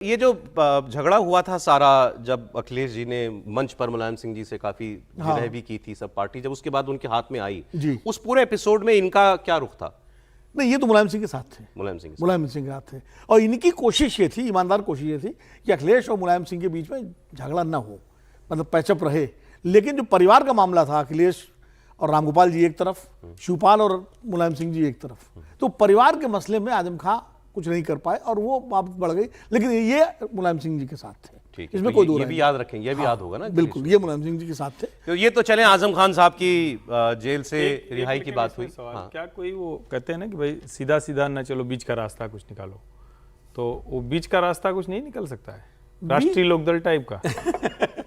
ये जो झगड़ा हुआ था सारा, जब अखिलेश जी ने मंच पर मुलायम सिंह जी से काफी जिरह भी की थी सब पार्टी, जब उसके बाद उनके हाथ में आई जी, उस पूरे एपिसोड में इनका क्या रुख था? नहीं, ये तो मुलायम सिंह के साथ थे, मुलायम सिंह के साथ थे। और इनकी कोशिश ये थी, ईमानदार कोशिश ये थी कि अखिलेश और मुलायम सिंह के बीच में झगड़ा ना हो, मतलब पैचअप रहे। लेकिन जो परिवार का मामला था, अखिलेश और रामगोपाल जी एक तरफ, शिवपाल और मुलायम सिंह जी एक तरफ, तो परिवार के मसले में आजम खां कुछ नहीं कर पाए और वो बात बढ़ गई। लेकिन ये मुलायम सिंह जी के साथ थे, ठीक इसमें कोई दूर ये भी याद रखेंगे, ये भी याद होगा ना। बिल्कुल, ये मुलायम सिंह जी के साथ थे। तो ये तो चले, आजम खान साहब की जेल से रिहाई की बात हुई। हाँ। क्या कोई वो कहते हैं ना कि भाई सीधा सीधा ना चलो, बीच का रास्ता कुछ निकालो, तो वो बीच का रास्ता कुछ नहीं निकल सकता है, राष्ट्रीय लोकदल टाइप का।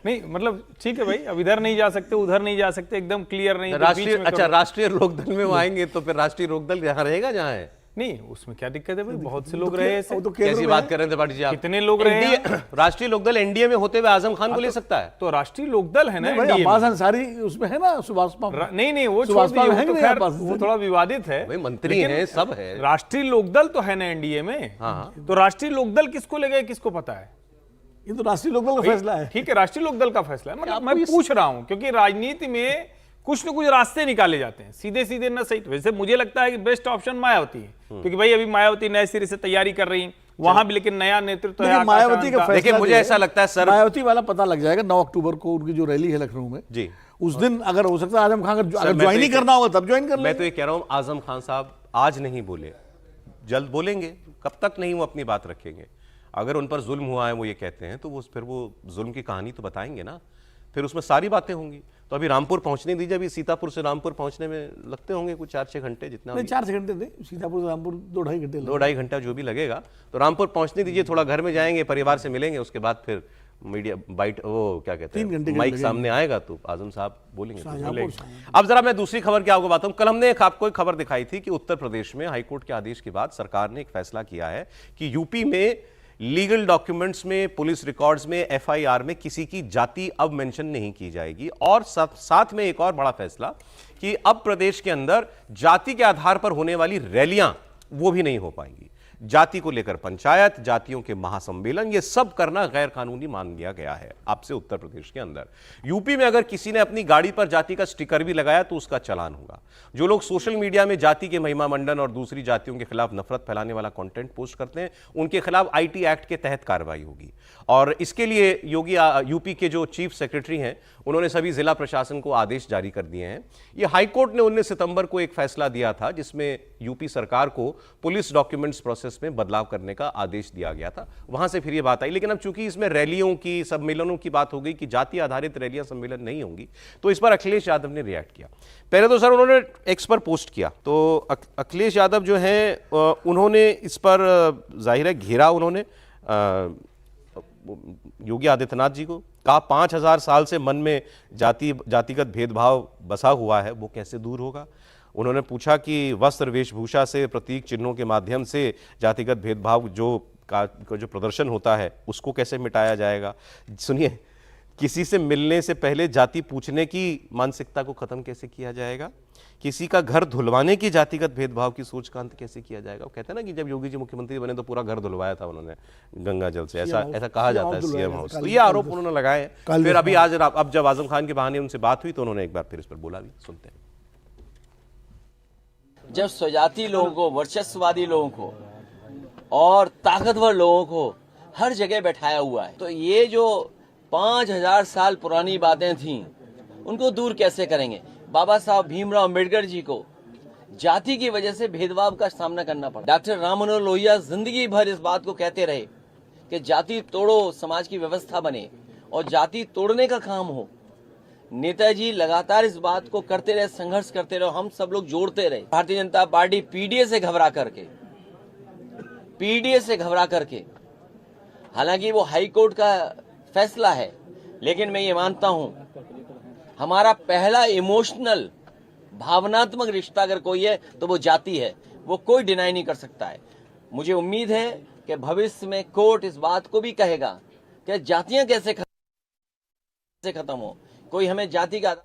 नहीं मतलब ठीक है भाई, अब इधर नहीं जा सकते उधर नहीं जा सकते, एकदम क्लियर नहीं। राष्ट्रीय, अच्छा राष्ट्रीय लोकदल में वो आएंगे तो फिर राष्ट्रीय लोकदल यहाँ रहेगा जहाँ है? नहीं, उसमें क्या दिक्कत है भाई, बहुत से लोग रहे ऐसे। तो कैसी बात कर रहे थे पार्टी जी आप? कितने लोग रहे? राष्ट्रीय लोकदल एनडीए में होते हुए आजम खान को ले सकता है? तो राष्ट्रीय लोकदल है ना, अब्बास अंसारी उसमें है ना, सुभाषपा नहीं वो छोड़ दीजिए, तो खैर वो थोड़ा विवादित है। भाई मंत्री हैं, सब है। राष्ट्रीय लोकदल तो है ना एनडीए में। तो राष्ट्रीय लोकदल किसको ले गए किसको पता है? ये तो राष्ट्रीय लोकदल का फैसला है। ठीक है, राष्ट्रीय लोकदल का फैसला है, मतलब मैं पूछ रहा हूं क्योंकि राजनीति में कुछ न कुछ रास्ते निकाले जाते हैं, सीधे सीधे ना सही। वैसे मुझे लगता है कि बेस्ट ऑप्शन मायावती है, क्योंकि भाई अभी मायावती नए सिरे से तैयारी कर रही वहां भी, लेकिन नया नेतृत्व है मायावती का फैसला। देखिए मुझे ऐसा लगता है सर, मायावती वाला पता लग जाएगा 9 अक्टूबर को उनकी जो रैली है लखनऊ में जी, उस दिन अगर हो सकता है आजम खान अगर ज्वाइन नहीं करना होगा तब ज्वाइन कर लेंगे। मैं तो ये कह रहा हूं आजम खान साहब आज नहीं बोले, जल्द बोलेंगे। कब तक नहीं वो अपनी बात रखेंगे? अगर उन पर जुल्म हुआ है वो ये कहते हैं, तो वो फिर वो जुल्म की कहानी तो बताएंगे ना, फिर उसमें सारी बातें होंगी। तो अभी रामपुर पहुंचने दीजिए, अभी सीतापुर से रामपुर पहुंचने में लगते होंगे कुछ 4-6 घंटे, जितना नहीं 4 घंटे नहीं, सीतापुर से रामपुर 2-2.5 घंटे, 2-2.5 घंटा जो भी लगेगा। तो रामपुर पहुंचने दीजिए, थोड़ा घर में जाएंगे, परिवार से मिलेंगे, उसके बाद फिर मीडिया बाइट, वो क्या कहते हैं, माइक सामने आएगा तो आजम साहब बोलेंगे। अब जरा मैं दूसरी खबर क्या आपको बताऊं। कल हमने आपको एक खबर दिखाई थी कि उत्तर प्रदेश में हाईकोर्ट के आदेश के बाद सरकार ने एक फैसला किया है कि यूपी में लीगल डॉक्यूमेंट्स में, पुलिस रिकॉर्ड्स में, एफआईआर में किसी की जाति अब मेंशन नहीं की जाएगी। और साथ में एक और बड़ा फैसला कि अब प्रदेश के अंदर जाति के आधार पर होने वाली रैलियां वो भी नहीं हो पाएंगी। जाति को लेकर पंचायत, जातियों के महासम्मेलन, ये सब करना गैर कानूनी मान लिया गया है आपसे उत्तर प्रदेश के अंदर। यूपी में अगर किसी ने अपनी गाड़ी पर जाति का स्टिकर भी लगाया तो उसका चालान होगा। जो लोग सोशल मीडिया में जाति के महिमा मंडन और दूसरी जातियों के खिलाफ नफरत फैलाने वाला कंटेंट पोस्ट करते हैं, उनके खिलाफ आईटी एक्ट के तहत कार्रवाई होगी। और इसके लिए यूपी के जो चीफ सेक्रेटरी हैं, उन्होंने सभी जिला प्रशासन को आदेश जारी कर दिए हैं। ये हाईकोर्ट ने 19 सितंबर को एक फैसला दिया था जिसमें यूपी सरकार को पुलिस डॉक्यूमेंट्स प्रोसेस में बदलाव करने का आदेश दिया गया था। वहां से फिर ये बात आई, लेकिन अब चूंकि इसमें रैलियों की, सम्मेलनों की बात हो गई कि जाति आधारित रैलियां, सम्मेलन नहीं होंगी, तो इस पर अखिलेश यादव ने रिएक्ट किया। पहले तो सर उन्होंने एक्स पर पोस्ट किया, तो अखिलेश यादव जो हैं उन्होंने इस पर जाहिर है घेरा उन्होंने योगी आदित्यनाथ जी को, कहा 5000 साल से मन में जातिगत भेदभाव बसा हुआ है, वो कैसे दूर होगा। उन्होंने पूछा कि वस्त्र, वेशभूषा से, प्रतीक चिन्हों के माध्यम से जातिगत भेदभाव जो प्रदर्शन होता है उसको कैसे मिटाया जाएगा। सुनिए, किसी से मिलने से पहले जाति पूछने की मानसिकता को खत्म कैसे किया जाएगा। किसी का घर धुलवाने की जातिगत भेदभाव की सोच का अंत कैसे किया जाएगा। वो कहते हैं ना कि जब योगी जी मुख्यमंत्री बने तो पूरा घर धुलवाया था उन्होंने गंगा जल से, ऐसा कहा जाता है सीएम हाउस। तो ये आरोप उन्होंने लगाए। फिर अभी आज अब जब आजम खान के बहाने उनसे बात हुई तो उन्होंने एक बार फिर इस पर बोला भी, सुनते हैं। जब स्वजाति लोगों को, वर्चस्ववादी लोगों को और ताकतवर लोगों को हर जगह बैठाया हुआ है, तो ये जो 5000 साल पुरानी बातें थीं उनको दूर कैसे करेंगे। बाबा साहब भीमराव अम्बेडकर जी को जाति की वजह से भेदभाव का सामना करना पड़ा। डॉक्टर राम मनोहर लोहिया जिंदगी भर इस बात को कहते रहे कि जाति तोड़ो, समाज की व्यवस्था बने, और जाति तोड़ने का काम हो। नेताजी लगातार इस बात को करते रहे, संघर्ष करते रहे, हम सब लोग जोड़ते रहे। भारतीय जनता पार्टी पीडीए से घबरा करके, हालांकि वो हाईकोर्ट का फैसला है, लेकिन मैं ये मानता हूं हमारा पहला इमोशनल, भावनात्मक रिश्ता अगर कोई है तो वो जाति है, वो कोई डिनाई नहीं कर सकता है। मुझे उम्मीद है कि भविष्य में कोर्ट इस बात को भी कहेगा कि जातियां कैसे खत्म हो, कोई हमें जाति का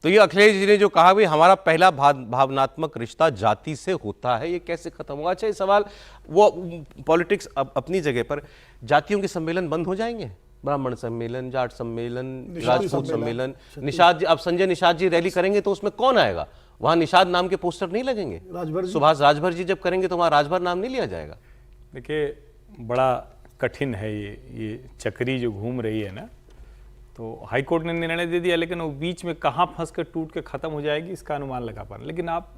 तो ये अखिलेश जी ने जो कहा भाई हमारा पहला भावनात्मक रिश्ता जाति से होता है, ये कैसे खत्म होगा? अच्छा, ये सवाल वो पॉलिटिक्स अपनी जगह पर, जातियों के सम्मेलन बंद हो जाएंगे? ब्राह्मण सम्मेलन, जाट सम्मेलन, राजपूत सम्मेलन, निषाद जी, अब संजय निषाद जी रैली करेंगे तो उसमें कौन आएगा? वहां निषाद नाम के पोस्टर नहीं लगेंगे? सुभाष राजभर जी जब करेंगे तो वहां राजभर नाम नहीं लिया जाएगा? देखिए, बड़ा कठिन है ये चक्री जो घूम रही है ना। तो हाईकोर्ट ने निर्णय दे दिया, लेकिन वो बीच में कहाँ फंस कर टूट के खत्म हो जाएगी इसका अनुमान लगा पाना। लेकिन आप,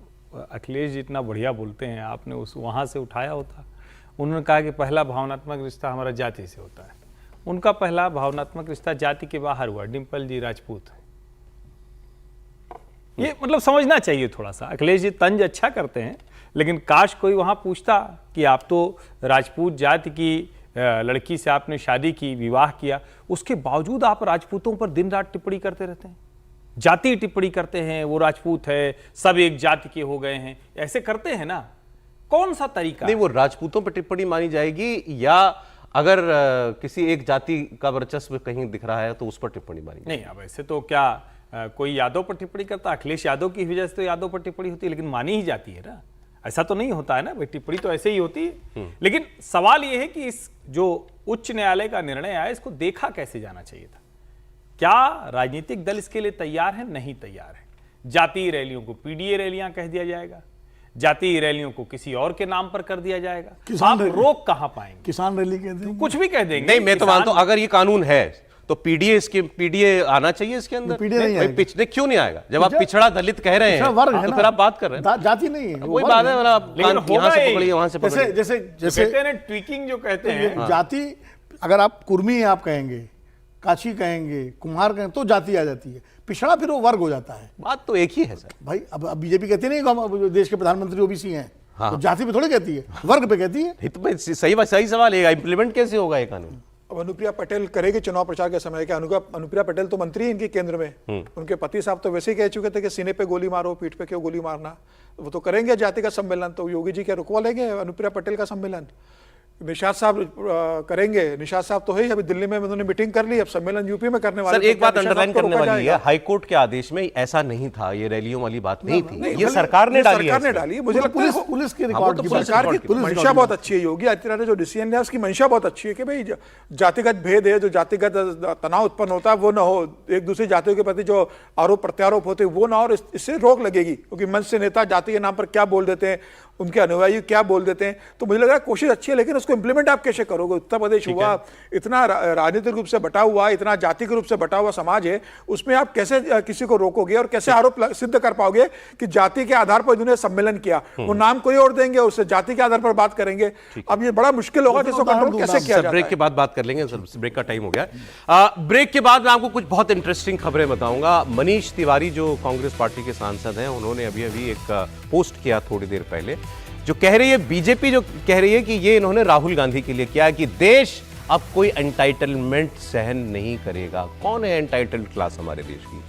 अखिलेश जी इतना बढ़िया बोलते हैं, आपने उस वहाँ से उठाया होता। उन्होंने कहा कि पहला भावनात्मक रिश्ता हमारा जाति से होता है। उनका पहला भावनात्मक रिश्ता जाति के बाहर हुआ, डिम्पल जी राजपूत है। ये मतलब समझना चाहिए थोड़ा सा। अखिलेश जी तंज अच्छा करते हैं, लेकिन काश कोई वहाँ पूछता कि आप तो राजपूत जाति की लड़की से आपने शादी की, विवाह किया, उसके बावजूद आप राजपूतों पर दिन रात टिप्पणी करते रहते हैं, जाति टिप्पणी करते हैं, वो राजपूत है, सब एक जाति के हो गए हैं, ऐसे करते हैं ना। कौन सा तरीका नहीं, वो राजपूतों पर टिप्पणी मानी जाएगी, या अगर किसी एक जाति का वर्चस्व कहीं दिख रहा है तो उस पर टिप्पणी मानी? नहीं, अब ऐसे तो क्या कोई यादव पर टिप्पणी करता? अखिलेश यादव की वजह से तो यादव पर टिप्पणी होती है, लेकिन मानी ही जाती है ना। ऐसा तो नहीं होता है ना भाई, टिप्पणी तो ऐसे ही होती है। लेकिन सवाल यह है कि इस जो उच्च न्यायालय का निर्णय आया, इसको देखा कैसे जाना चाहिए था? क्या राजनीतिक दल इसके लिए तैयार है? नहीं तैयार है। जातीय रैलियों को पीडीए रैलियां कह दिया जाएगा, जातीय रैलियों को किसी और के नाम पर कर दिया जाएगा। आप रोक कहां पाएंगे? किसान रैली कह देंगे, कुछ भी कह देंगे। नहीं, मैं तो मानता हूं अगर ये कानून है तो पीडीए आना चाहिए इसके अंदर। पिछड़े क्यों नहीं आएगा? जब आप पिछड़ा दलित कह रहे हैं तो फिर आप बात कर रहे हैं, जाति नहीं है, वही बात है। यहाँ से पकड़िए, वहां से पकड़िए। जैसे कहते हैं ट्विकिंग जो कहते हैं, जाति, अगर आप कुर्मी आप कहेंगे, काची कहेंगे, कुम्हार कहेंगे तो जाति आ जाती है। पिछड़ा फिर वो वर्ग हो जाता है। बात तो एक ही है सर। भाई अब बीजेपी कहती नहीं हम देश के प्रधानमंत्री ओबीसी हैं, तो जाति पे थोड़ी कहती है, वर्ग पे कहती है। सही सवाल है, इंप्लीमेंट कैसे होगा ये कानून? अब अनुप्रिया पटेल करेगी चुनाव प्रचार के समय क्या? अनुप्रिया पटेल तो मंत्री है इनके केंद्र में, उनके पति साहब तो वैसे ही कह चुके थे कि सीने पे गोली मारो, पीठ पे क्यों गोली मारना। वो तो करेंगे जाति का सम्मेलन, तो योगी जी क्या रुकवा लेंगे अनुप्रिया पटेल का सम्मेलन? निषाद साहब करेंगे, निषाद साहब तो है ही, अभी दिल्ली में उन्होंने मीटिंग कर ली, अब सम्मेलन यूपी में करने वाले। सर, एक बात अंडरलाइन करने वाली है, हाईकोर्ट के आदेश में ऐसा नहीं था, ये रैलियों वाली बात नहीं थी, ये सरकार ने डाली। मुझे लगता है पुलिस के रिकॉर्ड, सरकार की मंशा बहुत अच्छी है। योगी आदित्यनाथ ने जो डिसीजन लिया उसकी मंशा बहुत अच्छी है कि भाई जातिगत भेद है, जो जातिगत तनाव उत्पन्न होता है वो ना हो, एक दूसरी जातियों के प्रति जो आरोप प्रत्यारोप होते हैं वो ना हो, और इससे रोक लगेगी। क्योंकि मंच से नेता जाति के नाम पर क्या बोल देते हैं, उनके अनुयायी क्या बोल देते हैं। तो मुझे लग रहा है कोशिश अच्छी है, लेकिन उसको इंप्लीमेंट आप कैसे करोगे? उत्तर प्रदेश हुआ, इतना राजनीतिक रूप से बटा हुआ, इतना जातिक रूप से बटा हुआ समाज है, उसमें आप कैसे किसी को रोकोगे और कैसे आरोप सिद्ध कर पाओगे कि जाति के आधार पर इन्होंने सम्मेलन किया? वो नाम कोई और देंगे, उससे जाति के आधार पर बात करेंगे। अब ये बड़ा मुश्किल होगा कि इसको कंट्रोल कैसे किया जाए। ब्रेक के बाद बात कर लेंगे सर, ब्रेक का टाइम हो गया। ब्रेक के बाद मैं आपको कुछ बहुत इंटरेस्टिंग खबरें बताऊंगा। मनीष तिवारी जो कांग्रेस पार्टी के सांसद हैं, उन्होंने अभी एक पोस्ट किया थोड़ी देर पहले, जो कह रही है, बीजेपी जो कह रही है कि ये इन्होंने राहुल गांधी के लिए किया है कि देश अब कोई एंटाइटलमेंट सहन नहीं करेगा। कौन है एंटाइटल्ड क्लास हमारे देश की?